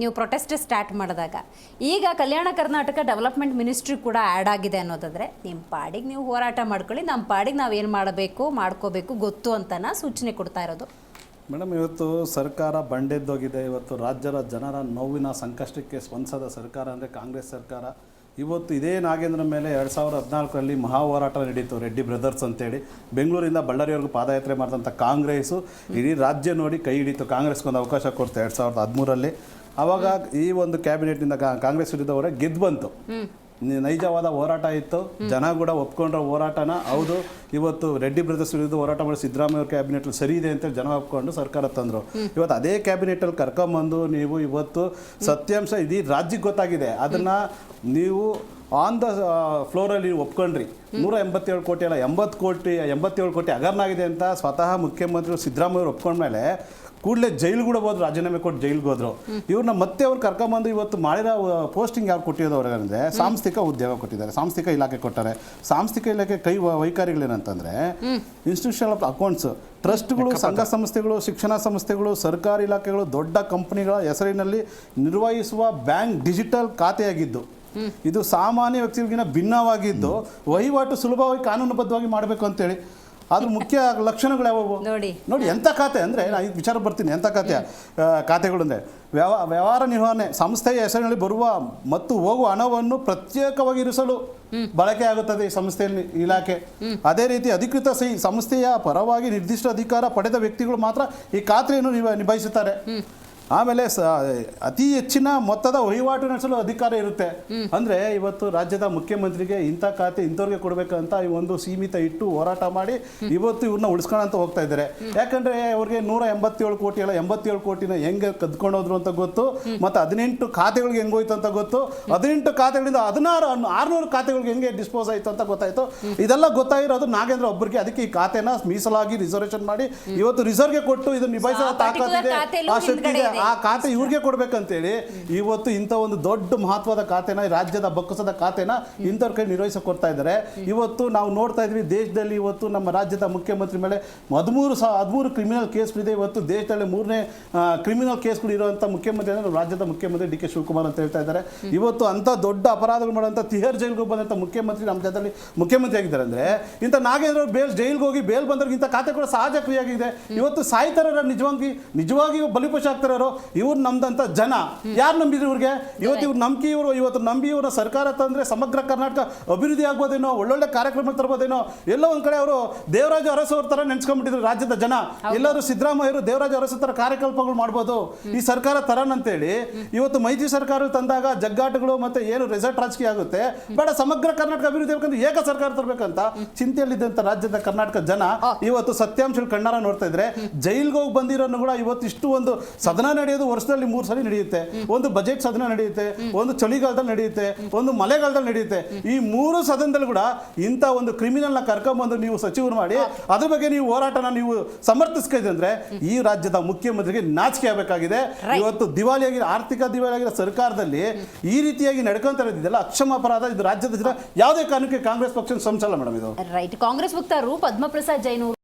ನೀವು protest start ಮಾಡಿದಾಗ. ಈಗ ಕಲ್ಯಾಣ ಕರ್ನಾಟಕ ಡೆವಲಪ್ಮೆಂಟ್ ಮಿನಿಸ್ಟ್ರಿ ಕೂಡ ಆ್ಯಡ್ ಆಗಿದೆ ಅನ್ನೋದಾದರೆ ನಿಮ್ಮ ಪಾಡಿಗೆ ನೀವು ಹೋರಾಟ ಮಾಡ್ಕೊಳ್ಳಿ, ನಮ್ಮ ಪಾಡಿಗೆ ನಾವು ಏನು ಮಾಡಬೇಕು ಮಾಡ್ಕೋಬೇಕು ಗೊತ್ತು ಅಂತನ ಸೂಚನೆ ಕೊಡ್ತಾ ಇರೋದು. ಮೇಡಮ್, ಇವತ್ತು ಸರ್ಕಾರ ಬಂಡೆದ್ದೋಗಿದೆ. ಇವತ್ತು ರಾಜ್ಯದ ಜನರ ನೋವಿನ ಸಂಕಷ್ಟಕ್ಕೆ ಸ್ಪಂದಿಸದ ಸರ್ಕಾರ ಅಂದರೆ ಕಾಂಗ್ರೆಸ್ ಸರ್ಕಾರ. ಇವತ್ತು ಇದೇ ನಾಗೇಂದ್ರ ಮೇಲೆ 2014ರಲ್ಲಿ ಮಹಾ ಹೋರಾಟ ನಡೀತು, ರೆಡ್ಡಿ ಬ್ರದರ್ಸ್ ಅಂತೇಳಿ. ಬೆಂಗಳೂರಿಂದ ಬಳ್ಳಾರಿವರೆಗೂ ಪಾದಯಾತ್ರೆ ಮಾಡಿದಂಥ ಕಾಂಗ್ರೆಸ್ಸು ಇಡೀ ರಾಜ್ಯ ನೋಡಿ ಕೈ ಹಿಡಿತು. ಕಾಂಗ್ರೆಸ್ಗೊಂದು ಅವಕಾಶ ಕೊಡ್ತು 2013ರಲ್ಲಿ. ಆವಾಗ ಈ ಒಂದು ಕ್ಯಾಬಿನೆಟ್ನಿಂದ ಕಾಂಗ್ರೆಸ್ ವಿರುದ್ಧ ಹೊರ ಗೆದ್ದು ಬಂತು. ನೈಜವಾದ ಹೋರಾಟ ಇತ್ತು, ಜನ ಕೂಡ ಒಪ್ಕೊಂಡ್ರ ಹೋರಾಟನ. ಹೌದು, ಇವತ್ತು ರೆಡ್ಡಿ ಬ್ರದರ್ಸ್ ವಿರುದ್ಧ ಹೋರಾಟ ಮಾಡಿ ಸಿದ್ದರಾಮಯ್ಯ ಅವ್ರ ಕ್ಯಾಬಿನೆಟ್ ಸರಿ ಇದೆ ಅಂತೇಳಿ ಜನ ಒಪ್ಕೊಂಡು ಸರ್ಕಾರ ತಂದರು. ಇವತ್ತು ಅದೇ ಕ್ಯಾಬಿನೆಟಲ್ಲಿ ಕರ್ಕೊಂಬಂದು ನೀವು ಇವತ್ತು ಸತ್ಯಾಂಶ ಇಡೀ ರಾಜ್ಯಕ್ಕೆ ಗೊತ್ತಾಗಿದೆ. ಅದನ್ನು ನೀವು ಆನ್ ದ ಫ್ಲೋರಲ್ಲಿ ಒಪ್ಕೊಂಡ್ರಿ. 187 ಕೋಟಿ ಅಲ್ಲ 87 ಕೋಟಿ ಹಗರಣಾಗಿದೆ ಅಂತ ಸ್ವತಃ ಮುಖ್ಯಮಂತ್ರಿ ಸಿದ್ದರಾಮಯ್ಯ ಅವರು ಒಪ್ಕೊಂಡ್ಮೇಲೆ ಕೂಡಲೇ ಜೈಲಿಗೆ ಕೂಡ ಹೋದ್ರು, ರಾಜೀನಾಮೆ ಕೊಟ್ಟು ಜೈಲಿಗೆ ಹೋದ್ರು. ಇವ್ರನ್ನ ಮತ್ತೆ ಅವ್ರು ಕರ್ಕೊಂಬಂದು ಇವತ್ತು ಮಾಡಿರೋ ಪೋಸ್ಟಿಂಗ್ ಯಾರು ಕೊಟ್ಟಿರೋದು ಅಂದರೆ ಸಾಂಸ್ಥಿಕ ಉದ್ಯೋಗ ಕೊಟ್ಟಿದ್ದಾರೆ, ಸಾಂಸ್ಥಿಕ ಇಲಾಖೆ ಕೊಟ್ಟಾರೆ. ಸಾಂಸ್ಥಿಕ ಇಲಾಖೆ ವೈಖರಿಗಳೇನಂತಂದರೆ ಇನ್ಸ್ಟಿಟ್ಯೂಷನ್ ಆಫ್ ಅಕೌಂಟ್ಸ್, ಟ್ರಸ್ಟ್ಗಳು, ಸಂಘ ಸಂಸ್ಥೆಗಳು, ಶಿಕ್ಷಣ ಸಂಸ್ಥೆಗಳು, ಸರ್ಕಾರಿ ಇಲಾಖೆಗಳು, ದೊಡ್ಡ ಕಂಪನಿಗಳ ಹೆಸರಿನಲ್ಲಿ ನಿರ್ವಹಿಸುವ ಬ್ಯಾಂಕ್ ಡಿಜಿಟಲ್ ಖಾತೆಯಾಗಿದ್ದು ಇದು ಸಾಮಾನ್ಯ ವ್ಯಕ್ತಿಗಳಿಗಿಂತ ಭಿನ್ನವಾಗಿದ್ದು ವಹಿವಾಟು ಸುಲಭವಾಗಿ ಕಾನೂನುಬದ್ಧವಾಗಿ ಮಾಡಬೇಕು ಅಂತೇಳಿ. ಅದ್ರ ಮುಖ್ಯ ಲಕ್ಷಣಗಳು ಯಾವುವು ನೋಡಿ. ಎಂಥ ಖಾತೆ ಅಂದರೆ ನಾನು ಈ ವಿಚಾರ ಬರ್ತೀನಿ. ಎಂಥ ಖಾತೆಗಳು ಅಂದರೆ ವ್ಯವಹಾರ ನಿರ್ವಹಣೆ, ಸಂಸ್ಥೆಯ ಹೆಸರಿನಲ್ಲಿ ಬರುವ ಮತ್ತು ಹೋಗುವ ಹಣವನ್ನು ಪ್ರತ್ಯೇಕವಾಗಿ ಇರಿಸಲು ಬಳಕೆ ಆಗುತ್ತದೆ ಈ ಸಂಸ್ಥೆಯಲ್ಲಿ ಇಲಾಖೆ. ಅದೇ ರೀತಿ ಅಧಿಕೃತ ಸಂಸ್ಥೆಯ ಪರವಾಗಿ ನಿರ್ದಿಷ್ಟ ಅಧಿಕಾರ ಪಡೆದ ವ್ಯಕ್ತಿಗಳು ಮಾತ್ರ ಈ ಖಾತೆಯನ್ನು ನಿಭಾಯಿಸುತ್ತಾರೆ. ಆಮೇಲೆ ಅತಿ ಹೆಚ್ಚಿನ ಮೊತ್ತದ ವಹಿವಾಟು ನಡೆಸಲು ಅಧಿಕಾರ ಇರುತ್ತೆ. ಅಂದರೆ ಇವತ್ತು ರಾಜ್ಯದ ಮುಖ್ಯಮಂತ್ರಿಗೆ ಇಂಥ ಖಾತೆ ಇಂಥವ್ರಿಗೆ ಕೊಡಬೇಕಂತ ಒಂದು ಸೀಮಿತ ಇಟ್ಟು ಹೋರಾಟ ಮಾಡಿ ಇವತ್ತು ಇವ್ರನ್ನ ಉಳಿಸ್ಕೊಳ್ಳೋಂತ ಹೋಗ್ತಾ ಇದ್ದಾರೆ. ಯಾಕಂದರೆ ಅವ್ರಿಗೆ 187 ಕೋಟಿ ಅಲ್ಲ 87 ಕೋಟಿನ ಹೆಂಗೆ ಕದ್ಕೊಂಡೋದ್ರು ಅಂತ ಗೊತ್ತು, ಮತ್ತು 18 ಖಾತೆಗಳಿಗೆ ಹೆಂಗೆ ಹೋಯ್ತು ಅಂತ ಗೊತ್ತು, 18 ಖಾತೆಗಳಿಂದ 600 ಖಾತೆಗಳಿಗೆ ಹೆಂಗೆ ಡಿಸ್ಪೋಸ್ ಆಯಿತು ಅಂತ ಗೊತ್ತಾಯಿತು. ಇದೆಲ್ಲ ಗೊತ್ತಾಗಿರೋದು ನಾಗೇಂದ್ರ ಒಬ್ಬರಿಗೆ. ಅದಕ್ಕೆ ಈ ಖಾತೆನ ಮೀಸಲಾಗಿ ರಿಸರ್ವೇಷನ್ ಮಾಡಿ ಇವತ್ತು ರಿಸರ್ವ್ಗೆ ಕೊಟ್ಟು ಇದನ್ನು ನಿಭಾಯಿಸೋ ತಾಕತ್ತಿದೆ, ಆ ಶಕ್ತಿ ಇದೆ. ಆ ಖಾತೆ ಇವ್ರಿಗೆ ಕೊಡ್ಬೇಕಂತೇಳಿ ಇವತ್ತು ಇಂಥ ಒಂದು ದೊಡ್ಡ ಮಹತ್ವದ ಖಾತೆನ, ರಾಜ್ಯದ ಬೊಕ್ಕಸದ ಖಾತೆನ ಇಂಥವ್ರ ಕೈ ನಿರ್ವಹಿಸಕ್ಕೆ ಕೊಡ್ತಾ ಇದ್ದಾರೆ. ಇವತ್ತು ನಾವು ನೋಡ್ತಾ ಇದ್ವಿ ದೇಶದಲ್ಲಿ ಇವತ್ತು ನಮ್ಮ ರಾಜ್ಯದ ಮುಖ್ಯಮಂತ್ರಿ ಮೇಲೆ 13 ಕ್ರಿಮಿನಲ್ ಕೇಸ್ಗಳಿದೆ. ಇವತ್ತು ದೇಶದಲ್ಲಿ 3ನೇ ಕ್ರಿಮಿನಲ್ ಕೇಸ್ಗಳು ಇರುವಂಥ ಮುಖ್ಯಮಂತ್ರಿ ಅಂದರೆ ರಾಜ್ಯದ ಮುಖ್ಯಮಂತ್ರಿ ಡಿ ಕೆ ಶಿವಕುಮಾರ್ ಅಂತ ಹೇಳ್ತಾ ಇದ್ದಾರೆ. ಇವತ್ತು ಅಂಥ ದೊಡ್ಡ ಅಪರಾಧಗಳು ಮಾಡುವಂಥ ತಿಹಾರ್ ಜೈಲಿಗೆ ಬಂದಂಥ ಮುಖ್ಯಮಂತ್ರಿ ನಮ್ಮ ದೇಶದಲ್ಲಿ ಮುಖ್ಯಮಂತ್ರಿ ಆಗಿದ್ದಾರೆ. ಅಂದರೆ ಇಂಥ ನಾಗೇಂದ್ರ ಜೈಲಿಗೆ ಹೋಗಿ ಬೇಲ್ ಬಂದವ್ರಿಗೆ ಇಂಥ ಖಾತೆ ಕೂಡ ಸಹಜ ಕ್ರಿಯಾಗಿದೆ. ಇವತ್ತು ಸಾಯ್ತಾರ ನಿಜವಾಗಿ ಬಲಿಪಶು ಆಗ್ತಾರೋ ಇವ್ರು ನಮ್ದಂತ ಜನ ಯಾರು ನಂಬಿದ್ರು ಇವ್ರಿಗೆ? ಇವತ್ತು ಇವ್ರು ನಂಬಿಕೆ ಇವತ್ತು ನಂಬಿ ಇವ್ರ ಸರ್ಕಾರ ತಂದ್ರೆ ಸಮಗ್ರ ಕರ್ನಾಟಕ ಅಭಿವೃದ್ಧಿ ಆಗ್ಬೋದೇನೋ, ಒಳ್ಳೊಳ್ಳೆ ಕಾರ್ಯಕ್ರಮ ತರ್ಬೋದೇನೋ. ಎಲ್ಲೋ ಒಂದ್ ಕಡೆ ಅವರು ದೇವರಾಜ ಅರಸು ಅವ್ರ ತರ ನೆನ್ಸ್ಕೊಂಡ್ಬಿಟ್ಟಿದ್ರು ರಾಜ್ಯದ ಜನ. ಎಲ್ಲರೂ ಸಿದ್ದರಾಮಯ್ಯರು ದೇವರಾಜ ಅರಸು ತರ ಕಾರ್ಯಕಲ್ಪಗಳು ಮಾಡ್ಬೋದು ಈ ಸರ್ಕಾರ ತರನಂತೇಳಿ ಇವತ್ತು ಮೈತ್ರಿ ಸರ್ಕಾರ ತಂದಾಗ ಜಗ್ಗಾಟಗಳು ಮತ್ತೆ ಏನು ರೆಸಾರ್ಟ್ ರಾಜಕೀಯ ಆಗುತ್ತೆ. ಬೇಡ, ಸಮಗ್ರ ಕರ್ನಾಟಕ ಅಭಿವೃದ್ಧಿ ಬೇಕಂದ್ರೆ ಏಕ ಸರ್ಕಾರ ತರಬೇಕಂತ ಚಿಂತೆಯಲ್ಲಿದ್ದಂತ ರಾಜ್ಯದ ಕರ್ನಾಟಕ ಜನ ಇವತ್ತು ಸತ್ಯಾಂಶ ಕಣ್ಣಾರ ನೋಡ್ತಾ ಇದ್ರೆ. ಜೈಲ್ಗೆ ಹೋಗಿ ಬಂದಿರೋನು ಕೂಡ ಇವತ್ತು ಇಷ್ಟು ಒಂದು ಸದನ ನಡೆಯೋದು ವರ್ಷದಲ್ಲಿ 3 ಸಲ ನಡೆಯುತ್ತೆ. ಒಂದು ಬಜೆಟ್ ಸದನ ನಡೆಯುತ್ತೆ, ಒಂದು ಚಳಿಗಾಲದಲ್ಲಿ ನಡೆಯುತ್ತೆ, ಒಂದು ಮಳೆಗಾಲದಲ್ಲಿ ನಡೆಯುತ್ತೆ. ಈ 3 ಸದನದಲ್ಲಿ ಕೂಡ ಇಂಥ ಒಂದು ಕ್ರಿಮಿನಲ್ನ ಕರ್ಕೊಂಡ್ಬಂದು ನೀವು ಸಚಿವರು ಮಾಡಿ ಅದ್ರ ಬಗ್ಗೆ ನೀವು ಹೋರಾಟನ ನೀವು ಸಮರ್ಥಿಸ್ಕಿದ್ರೆ ಅಂದ್ರೆ ಈ ರಾಜ್ಯದ ಮುಖ್ಯಮಂತ್ರಿಗೆ ನಾಚಿಕೆ ಆಗಬೇಕಾಗಿದೆ. ಇವತ್ತು ದಿವಾಳಿಯಾಗಿರೋ ಆರ್ಥಿಕ ದಿವಾಳಿಯಾಗಿರೋ ಸರ್ಕಾರದಲ್ಲಿ ಈ ರೀತಿಯಾಗಿ ನಡ್ಕೊಂತ ಇರೋದಿದೆಲ್ಲ ಅಕ್ಷಮ ಅಪರಾಧ. ಇದು ರಾಜ್ಯದ ಜನ ಯಾವುದೇ ಕಾರಣಕ್ಕೆ ಕಾಂಗ್ರೆಸ್ ಪಕ್ಷ ಸಂಸಲ್ಲ ಮೇಡಮ್. ಇದು ರೈಟ್. ಕಾಂಗ್ರೆಸ್ ವಕ್ತಾರರು ಪದ್ಮಪ್ರಸಾದ್ ಜೈನ್